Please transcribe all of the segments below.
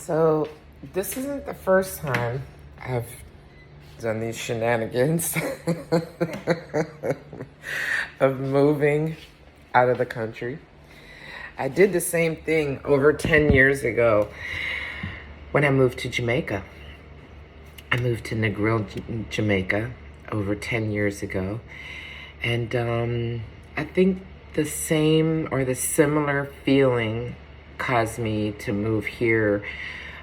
So this isn't the first time I've done these shenanigans of moving out of the country. I did the same thing over 10 years ago when I moved to Jamaica. I moved to Negril, Jamaica over 10 years ago. And I think the same or the similar feeling caused me to move here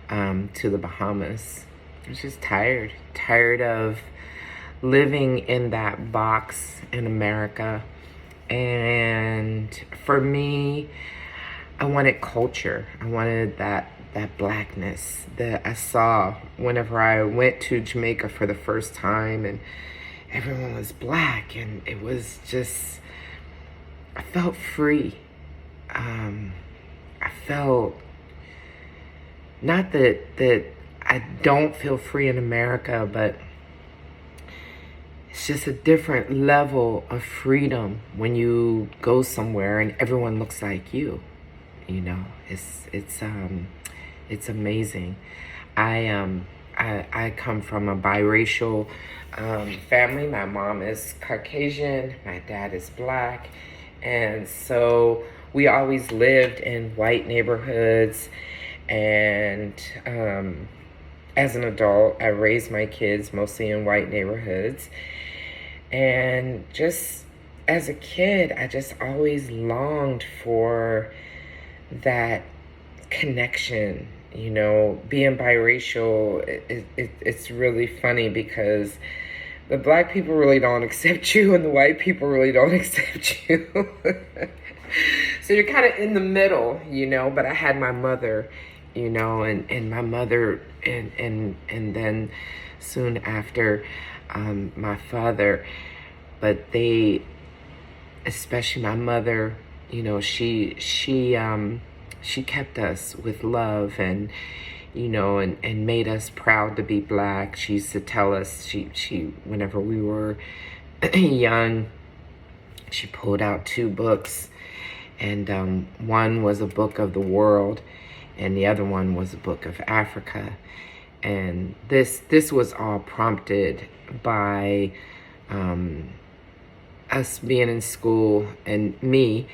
to the Bahamas. I was just tired of living in that box in America. And for me, I wanted culture. I wanted that blackness that I saw whenever I went to Jamaica for the first time, and everyone was black, and it was just, I felt free. I felt, not that I don't feel free in America, but it's just a different level of freedom when you go somewhere and everyone looks like you. You know, it's amazing. I come from a biracial family. My mom is Caucasian, my dad is black, and so we always lived in white neighborhoods. And as an adult, I raised my kids mostly in white neighborhoods. And just as a kid, I just always longed for that connection. You know, being biracial, it's really funny because the black people really don't accept you and the white people really don't accept you. So you're kind of in the middle, you know. But I had my mother, you know, and my mother, and then soon after my father. But they, especially my mother, you know, she kept us with love, and you know, and made us proud to be black. She used to tell us, she whenever we were young, she pulled out 2 books, and one was a book of the world, and the other one was a book of Africa. And this was all prompted by us being in school, and me,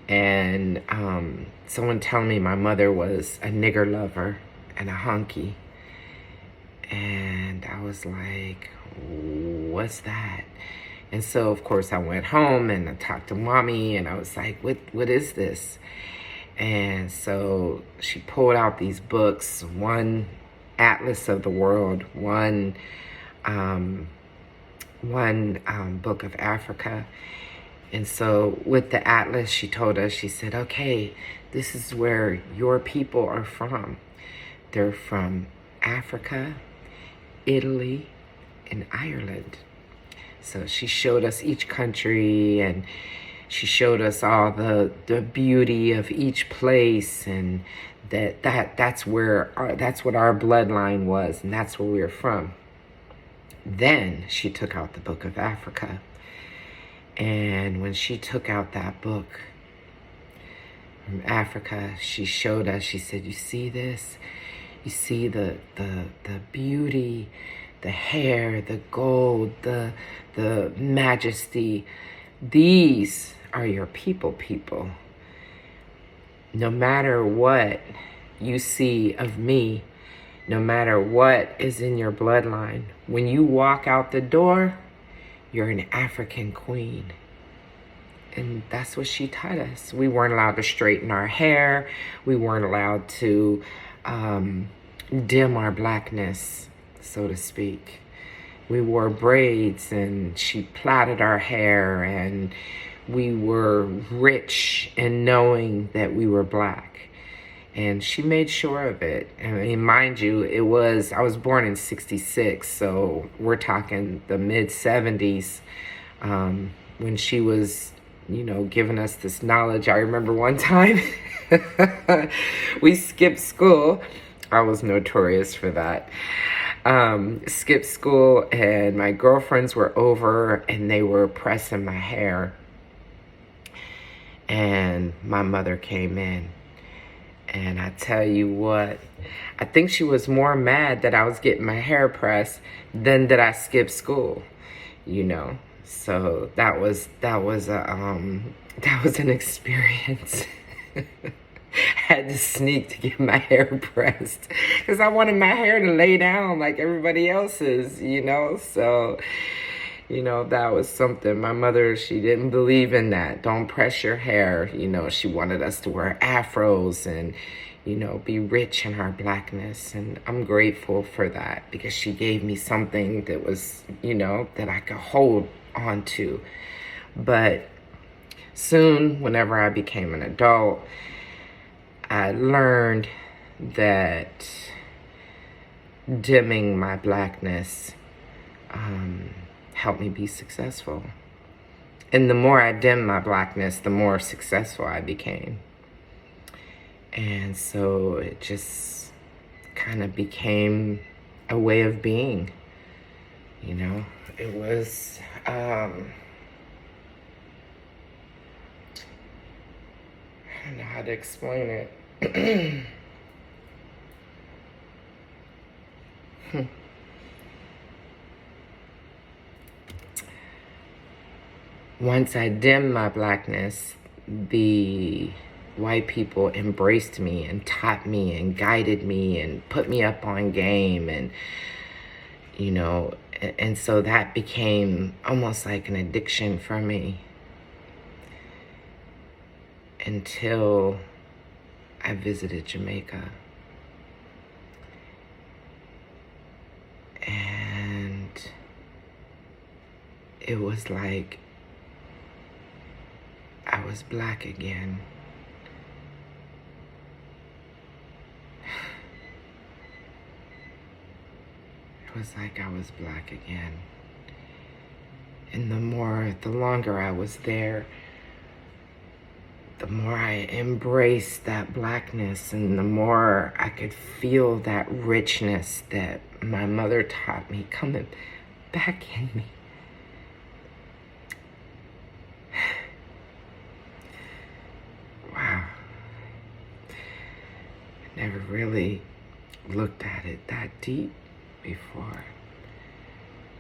and someone telling me my mother was a nigger lover and a honky. And I was like, what's that? And so, of course, I went home and I talked to mommy, and I was like, what is this? And so she pulled out these books, one Atlas of the World, one book of Africa. And so with the Atlas, she told us, she said, okay, this is where your people are from. They're from Africa, Italy, and Ireland. So she showed us each country, and she showed us all the beauty of each place, and that's what our bloodline was, and that's where we were from. Then she took out the book of Africa. And when she took out that book from Africa, she showed us, she said, you see this? You see the beauty, the hair, the gold, the majesty. These are your people. No matter what you see of me, no matter what is in your bloodline, when you walk out the door, you're an African queen. And that's what she taught us. We weren't allowed to straighten our hair. We weren't allowed to dim our blackness, so to speak. We wore braids, and she plaited our hair, and we were rich in knowing that we were black. And she made sure of it. I mean, mind you, I was born in 66, so we're talking the mid-70s, when she was, you know, giving us this knowledge. I remember one time we skipped school. I was notorious for that. Skipped school, and my girlfriends were over, and they were pressing my hair. And my mother came in. And I tell you what, I think she was more mad that I was getting my hair pressed than that I skipped school, you know. So that was an experience. Had to sneak to get my hair pressed because I wanted my hair to lay down like everybody else's, you know. So, you know, that was something. My mother, she didn't believe in that. Don't press your hair. You know, she wanted us to wear afros and, you know, be rich in our blackness. And I'm grateful for that because she gave me something that was, you know, that I could hold on to. But soon, whenever I became an adult, I learned that dimming my blackness helped me be successful. And the more I dimmed my blackness, the more successful I became. And so it just kind of became a way of being, you know. It was, I don't know how to explain it. Once I dimmed my blackness, the white people embraced me and taught me and guided me and put me up on game, and, you know, and so that became almost like an addiction for me until I visited Jamaica. And it was like I was black again. It was like I was black again. And the longer I was there, the more I embraced that blackness, and the more I could feel that richness that my mother taught me coming back in me. Wow. I never really looked at it that deep before,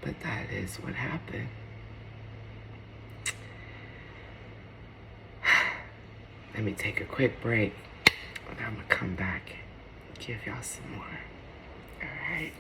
but that is what happened. Let me take a quick break, and I'm gonna come back and give y'all some more. All right.